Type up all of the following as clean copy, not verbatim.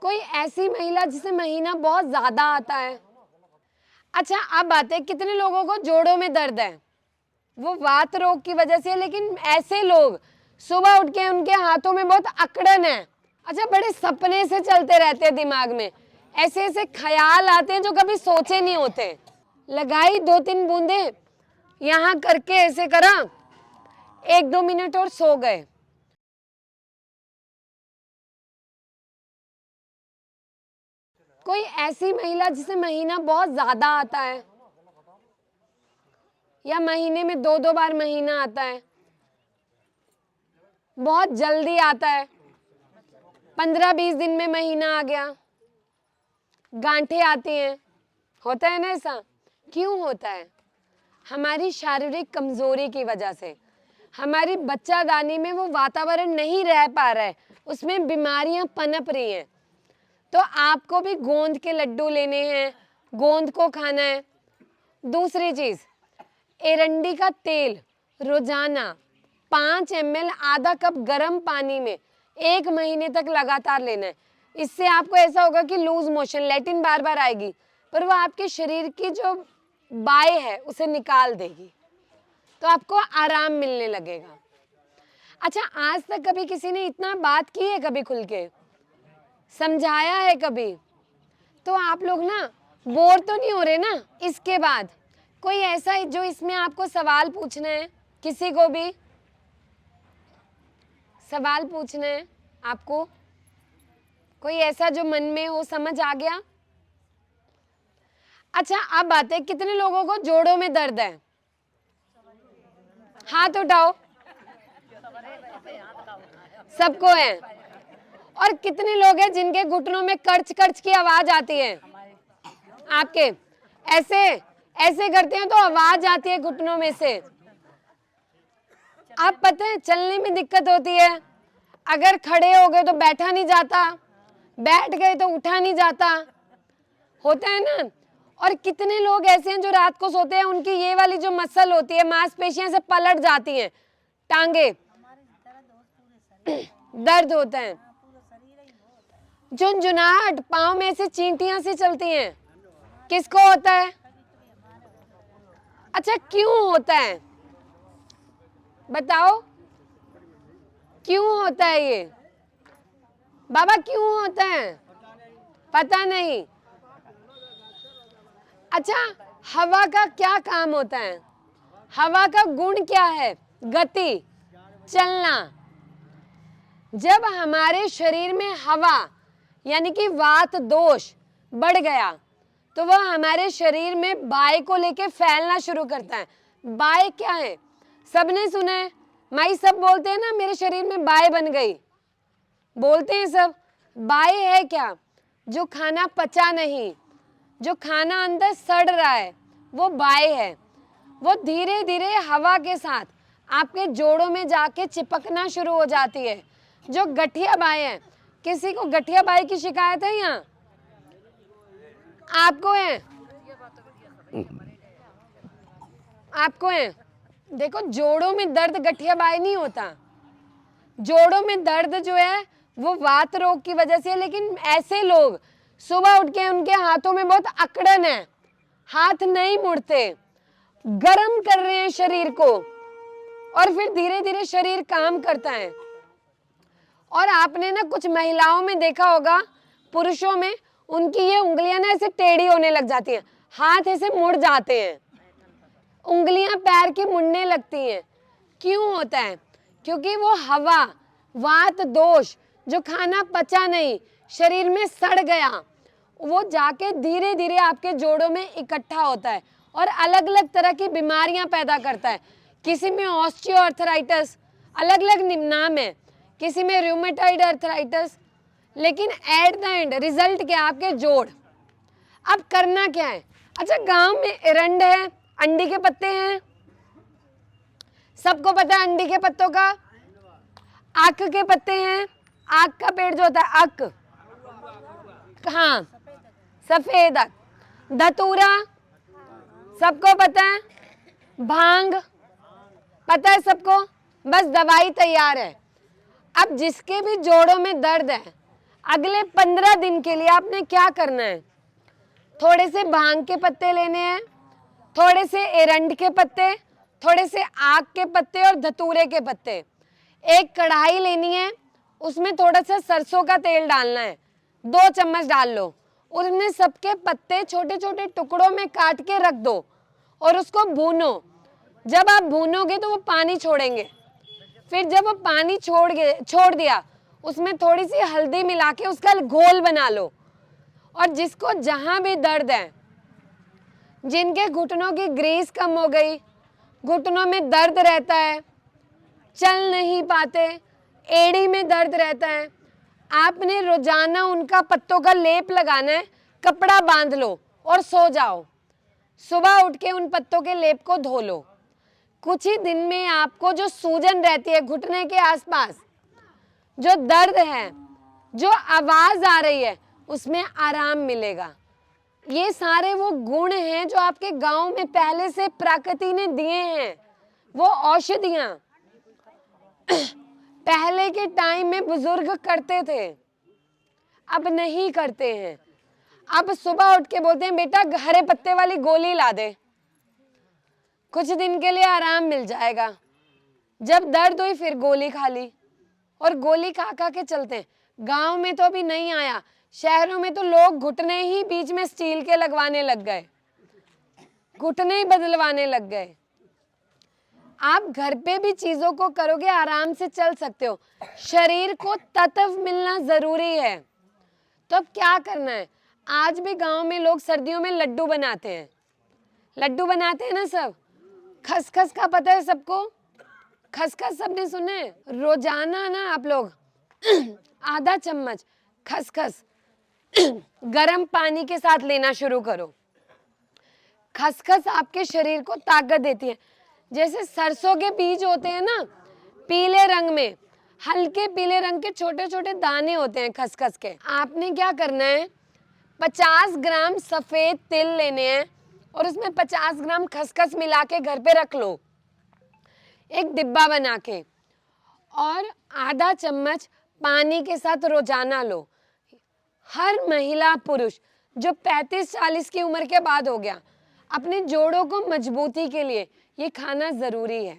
कोई ऐसी महिला जिसे महीना बहुत ज्यादा आता है। अच्छा, अब बात है कितने लोगों को जोड़ों में दर्द है, वो वात रोग की वजह से, लेकिन ऐसे लोग सुबह उठ के उनके हाथों में बहुत अकड़न है। अच्छा, बड़े सपने से चलते रहते हैं दिमाग में, ऐसे ऐसे ख्याल आते हैं जो कभी सोचे नहीं होते। लगाई 2-3 बूंदे यहाँ करके ऐसे करा, 1-2 मिनट और सो गए। कोई ऐसी महिला जिसे महीना बहुत ज्यादा आता है, या महीने में 2-2 बार महीना आता है, बहुत जल्दी आता है, 15-20 दिन में महीना आ गया, गांठें आती हैं, होता है ना ऐसा? क्यों होता है? हमारी शारीरिक कमजोरी की वजह से, हमारी बच्चादानी में वो वातावरण नहीं रह पा रहा है, उसमें बीमारियां पनप रही हैं। तो आपको भी गोंद के लड्डू लेने हैं, गोंद को खाना है। दूसरी चीज, एरंडी का तेल रोजाना 5 ml आधा कप गर्म पानी में 1 महीने तक लगातार लेना है। इससे आपको ऐसा होगा कि लूज मोशन, लैटिन बार बार आएगी, पर वो आपके शरीर की जो बाय है उसे निकाल देगी, तो आपको आराम मिलने लगेगा। अच्छा, आज तक कभी किसी ने इतना बात की है, कभी खुल के समझाया है कभी? तो आप लोग ना बोर तो नहीं हो रहे ना? इसके बाद कोई ऐसा है जो इसमें आपको सवाल पूछना है? किसी को भी सवाल पूछना है आपको? कोई ऐसा जो मन में हो, समझ आ गया? अच्छा, अब बात है कितने लोगों को जोड़ों में दर्द है? हाथ उठाओ। सबको है। और कितने लोग हैं जिनके घुटनों में कर्च कर्च की आवाज आती है? आपके ऐसे ऐसे करते हैं तो आवाज आती है घुटनों में से। आप पता है चलने में दिक्कत होती है, अगर खड़े हो गए तो बैठा नहीं जाता, बैठ गए तो उठा नहीं जाता, होता है ना? और कितने लोग ऐसे हैं जो रात को सोते हैं, उनकी ये वाली जो मसल होती है, मांसपेशियां से पलट जाती हैं, टांगे दर्द होता है, झुनझुनाहट, पाँव में से चींटियां से चलती हैं, किसको होता है? अच्छा, क्यों होता है बताओ? क्यों होता है ये बाबा? क्यों होता है? पता नहीं। अच्छा, हवा का क्या काम होता है? हवा का गुण क्या है? गति, चलना। जब हमारे शरीर में हवा यानी कि वात दोष बढ़ गया, तो वह हमारे शरीर में बाय को लेके फैलना शुरू करता है। बाय क्या है? सबने सुना है, माई सब बोलते हैं ना, मेरे शरीर में बाय बन गई, बोलते हैं सब। बाय है क्या? जो खाना पचा नहीं, जो खाना अंदर सड़ रहा है, वो बाय है। वो धीरे धीरे हवा के साथ आपके जोड़ों में जाके चिपकना शुरू हो जाती है, जो गठिया बाय है। किसी को गठिया बाय की शिकायत है? यहाँ आपको है? आपको है? देखो, जोड़ों में दर्द गठिया बाय नहीं होता। जोड़ों में दर्द जो है वो वात रोग की वजह से, लेकिन ऐसे लोग सुबह उठ के उनके हाथों में बहुत अकड़न है, हाथ नहीं मुड़ते, गर्म कर रहे हैं शरीर को, और फिर धीरे धीरे शरीर काम करता है। और आपने ना कुछ महिलाओं में देखा होगा, पुरुषों में उनकी ये उंगलियां ना ऐसे टेढ़ी होने लग जाती हैं, हाथ ऐसे मुड़ जाते हैं, उंगलियां पैर की मुड़ने लगती हैं। क्यों होता है? क्योंकि वो हवा, वात दोष, जो खाना पचा नहीं, शरीर में सड़ गया, वो जाके धीरे धीरे आपके जोड़ों में इकट्ठा होता है और अलग अलग तरह की बीमारियां पैदा करता है। किसी में ऑस्टियोआर्थराइटिस, अलग अलग नाम है, किसी में रूमेटॉइड आर्थराइटिस, लेकिन एट द एंड रिजल्ट क्या? आपके जोड़। अब करना क्या है? अच्छा, गांव में एरंड है, अंडी के पत्ते हैं, सबको पता है अंडी के पत्तों का। आक के पत्ते हैं, आक का पेड़ जो होता है, आक, हाँ, सफेद आक। धतूरा सबको पता है, भांग पता है सबको, बस दवाई तैयार है। अब जिसके भी जोड़ों में दर्द है, अगले 15 दिन के लिए आपने क्या करना है, थोड़े से भांग के पत्ते लेने हैं, थोड़े से एरंड के पत्ते, थोड़े से आक के पत्ते और धतूरे के पत्ते। एक कढ़ाई लेनी है, उसमें थोड़ा सा सरसों का तेल डालना है, 2 चम्मच डाल लो। उसमें सबके पत्ते छोटे छोटे टुकड़ों में काट के रख दो और उसको भूनो। जब आप भूनोगे तो वो पानी छोड़ेंगे। फिर जब वो पानी छोड़ दिया, उसमें थोड़ी सी हल्दी मिला के उसका घोल बना लो। और जिसको जहां भी दर्द है, जिनके घुटनों की ग्रीस कम हो गई, घुटनों में दर्द रहता है, चल नहीं पाते, एड़ी में दर्द रहता है, आपने रोजाना उनका पत्तों का लेप लगाना है, कपड़ा बांध लो और सो जाओ। सुबह उठ के उन पत्तों के लेप को धो लो। कुछ ही दिन में आपको जो सूजन रहती है घुटने के आसपास, जो दर्द है, जो आवाज आ रही है, उसमें आराम मिलेगा। ये सारे वो गुण हैं जो आपके गांव में पहले से प्रकृति ने दिए हैं, वो औषधियां। पहले के टाइम में बुजुर्ग करते थे, अब नहीं करते हैं। अब सुबह उठ के बोलते हैं बेटा हरे पत्ते वाली गोली ला दे, कुछ दिन के लिए आराम मिल जाएगा। जब दर्द हुई फिर गोली खा ली, और गोली खा खा के चलते हैं। गांव में तो अभी नहीं आया, शहरों में तो लोग घुटने ही बीच में स्टील के लगवाने लग गए, घुटने ही बदलवाने लग गए। आप घर पे भी चीजों को करोगे, आराम से चल सकते हो। शरीर को तत्व मिलना जरूरी है। तो अब क्या करना है, आज भी गांव में लोग सर्दियों में लड्डू बनाते हैं। लड्डू बनाते हैं ना सब। खसखस का पता है सबको, खसखस सबने सुने। रोजाना ना आप लोग आधा चम्मच खसखस गर्म पानी के साथ लेना शुरू करो। खसखस आपके शरीर को ताकत देती है। जैसे सरसों के बीज होते हैं ना, पीले रंग में, हल्के पीले रंग के छोटे छोटे दाने होते हैं खसखस के। आपने क्या करना है, 50 ग्राम सफेद तिल लेने हैं और उसमें 50 ग्राम खसखस मिला के घर पे रख लो, एक डिब्बा बना के, और आधा चम्मच पानी के साथ रोजाना लो। हर महिला पुरुष जो 35-40 की उम्र के बाद हो गया, अपने जोड़ों को मजबूती के लिए ये खाना जरूरी है।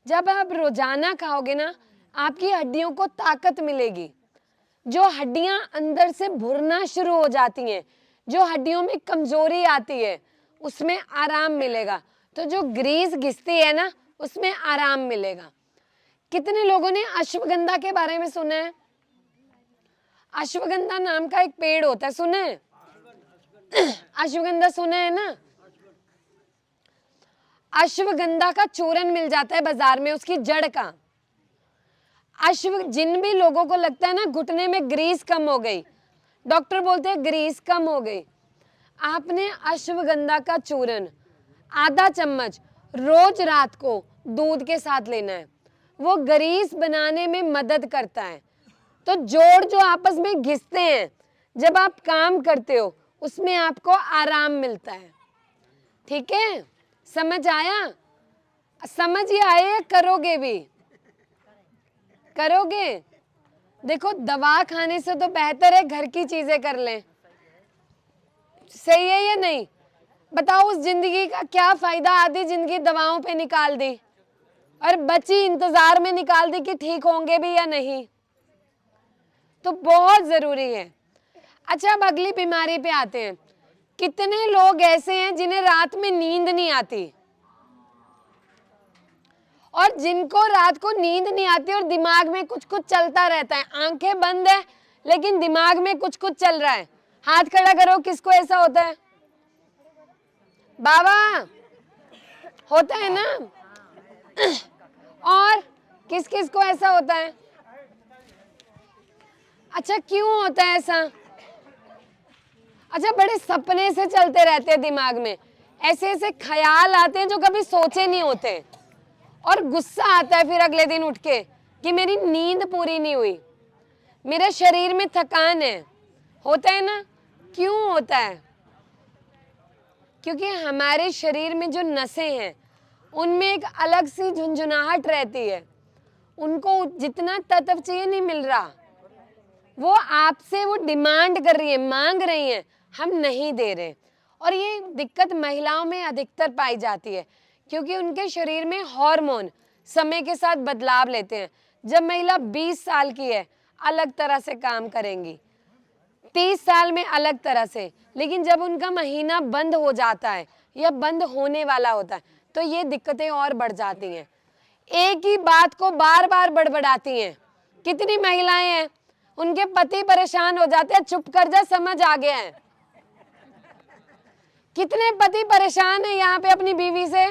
जब आप रोजाना खाओगे ना, आपकी हड्डियों को ताकत मिलेगी। जो हड्डियां अंदर से भुरना शुरू हो जाती हैं, जो हड्डियों में कमजोरी आती है, उसमें आराम मिलेगा। तो जो ग्रीस घिसती है ना, उसमें आराम मिलेगा। कितने लोगों ने अश्वगंधा के बारे में सुना है? अश्वगंधा नाम का एक पेड़ होता है, सुने? अश्वगंधा सुना है ना? अश्वगंधा का चूरन मिल जाता है बाजार में, उसकी जड़ का। जिन भी लोगों को लगता है ना घुटने में ग्रीस कम हो गई, डॉक्टर बोलते हैं ग्रीस कम हो गई, आपने अश्वगंधा का चूरन आधा चम्मच रोज रात को दूध के साथ लेना है। वो ग्रीस बनाने में मदद करता है। तो जोड़ जो आपस में घिसते हैं, जब आप काम करते हो, उसमें आपको आराम मिलता है। ठीक है, समझ आया? समझ ही आए, करोगे भी? करोगे? देखो, दवा खाने से तो बेहतर है घर की चीजें कर लें। सही है या नहीं? बताओ, उस जिंदगी का क्या फायदा, आधी जिंदगी दवाओं पे निकाल दी और बची इंतजार में निकाल दी कि ठीक होंगे भी या नहीं। तो बहुत जरूरी है। अच्छा, अब अगली बीमारी पे आते हैं। कितने लोग ऐसे हैं जिन्हें रात में नींद नहीं आती, और जिनको रात को नींद नहीं आती और दिमाग में कुछ कुछ चलता रहता है, आंखें बंद है लेकिन दिमाग में कुछ कुछ चल रहा है। हाथ खड़ा करो, किसको ऐसा होता है? बाबा, होता है ना? और किस किस को ऐसा होता है? अच्छा, क्यों होता है ऐसा? अच्छा, बड़े सपने से चलते रहते हैं दिमाग में, ऐसे ऐसे ख्याल आते हैं जो कभी सोचे नहीं होते, और गुस्सा आता है फिर अगले दिन उठ के कि मेरी नींद पूरी नहीं हुई, मेरे शरीर में थकान है। होता है ना? क्यों होता है? क्योंकि हमारे शरीर में जो नसें हैं, उनमें एक अलग सी झुंझुनाहट रहती है, उनको जितना तत्व चाहिए नहीं मिल रहा, वो आपसे वो डिमांड कर रही है, मांग रही हैं, हम नहीं दे रहे। और ये दिक्कत महिलाओं में अधिकतर पाई जाती है क्योंकि उनके शरीर में हार्मोन समय के साथ बदलाव लेते हैं। जब महिला 20 साल की है अलग तरह से काम करेंगी, 30 साल में अलग तरह से, लेकिन जब उनका महीना बंद हो जाता है या बंद होने वाला होता है तो ये दिक्कतें और बढ़ जाती हैं। एक ही बात को बार बार बड़बड़ाती हैं। कितनी महिलाएं हैं उनके पति परेशान हो जाते हैं, चुप कर जा समझ आ गया है। कितने पति परेशान हैं यहाँ पे अपनी बीवी से?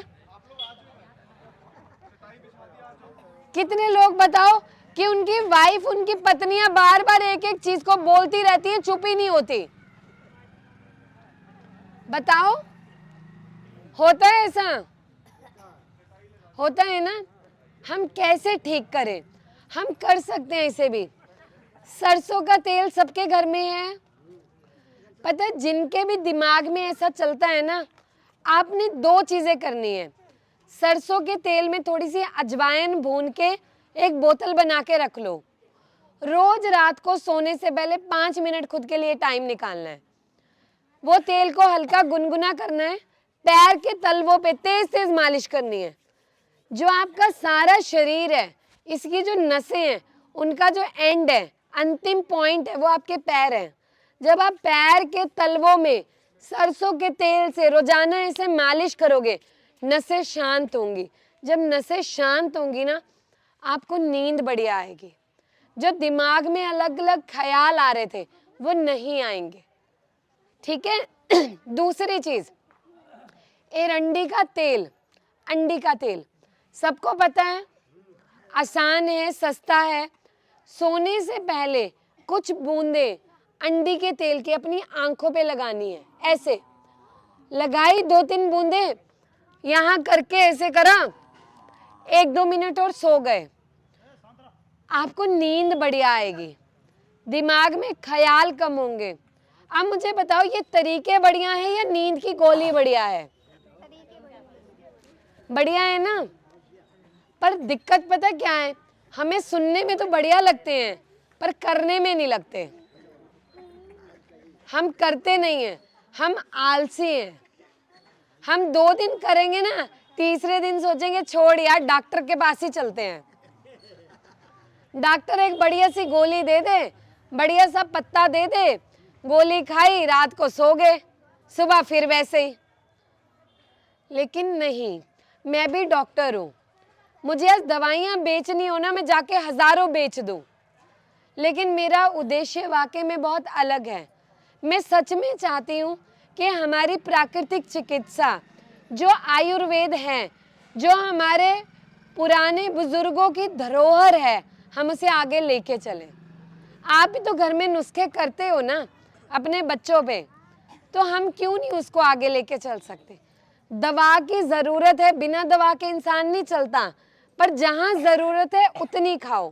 कितने लोग बताओ कि उनकी वाइफ, उनकी पत्नियां बार बार एक एक चीज को बोलती रहती हैं, चुप ही नहीं होती? बताओ, होता है ऐसा? होता है ना? हम कैसे ठीक करें? हम कर सकते हैं इसे भी। सरसों का तेल सबके घर में है। पता है, जिनके भी दिमाग में ऐसा चलता है ना, आपने 2 चीजें करनी है। सरसों के तेल में थोड़ी सी अजवाइन भून के एक बोतल बना के रख लो। रोज रात को सोने से पहले 5 मिनट खुद के लिए टाइम निकालना है। वो तेल को हल्का गुनगुना करना है, पैर के तलवों पे तेज तेज मालिश करनी है। जो आपका सारा शरीर है, इसकी जो नसें हैं, उनका जो एंड है, अंतिम पॉइंट है, वो आपके पैर हैं। जब आप पैर के तलवों में सरसों के तेल से रोजाना ऐसे मालिश करोगे, नसें शांत होंगी। जब नसें शांत होंगी ना, आपको नींद बढ़िया आएगी। जो दिमाग में अलग अलग ख्याल आ रहे थे वो नहीं आएंगे। ठीक है। दूसरी चीज, एरंडी का तेल, अंडी का तेल सबको पता है, आसान है, सस्ता है। सोने से पहले कुछ बूंदे अंडी के तेल की अपनी आंखों पे लगानी है। ऐसे लगाई 2-3 बूंदे यहाँ करके ऐसे करा, 1-2 मिनट और सो गए, आपको नींद बढ़िया आएगी, दिमाग में ख्याल कम होंगे। अब मुझे बताओ, ये तरीके बढ़िया है या नींद की गोली बढ़िया है? बढ़िया है ना? पर दिक्कत पता क्या है, हमें सुनने में तो बढ़िया लगते हैं पर करने में नहीं लगते। हम करते नहीं हैं, हम आलसी हैं। हम 2 दिन करेंगे ना, तीसरे दिन सोचेंगे छोड़ यार, डॉक्टर के पास ही चलते हैं। डॉक्टर एक बढ़िया सी गोली दे दे, बढ़िया सा पत्ता दे दे, गोली खाई, रात को सो गए, सुबह फिर वैसे ही। लेकिन नहीं, मैं भी डॉक्टर हूँ, मुझे आज दवाइयाँ बेचनी हो ना, मैं जाके हजारों बेच दूँ, लेकिन मेरा उद्देश्य वाकई में बहुत अलग है। मैं सच में चाहती हूँ कि हमारी प्राकृतिक चिकित्सा जो आयुर्वेद है, जो हमारे पुराने बुजुर्गों की धरोहर है, हम उसे आगे लेके चलें। आप भी तो घर में नुस्खे करते हो ना अपने बच्चों पे, तो हम क्यों नहीं उसको आगे लेके चल सकते? दवा की ज़रूरत है, बिना दवा के इंसान नहीं चलता, पर जहाँ ज़रूरत है उतनी खाओ।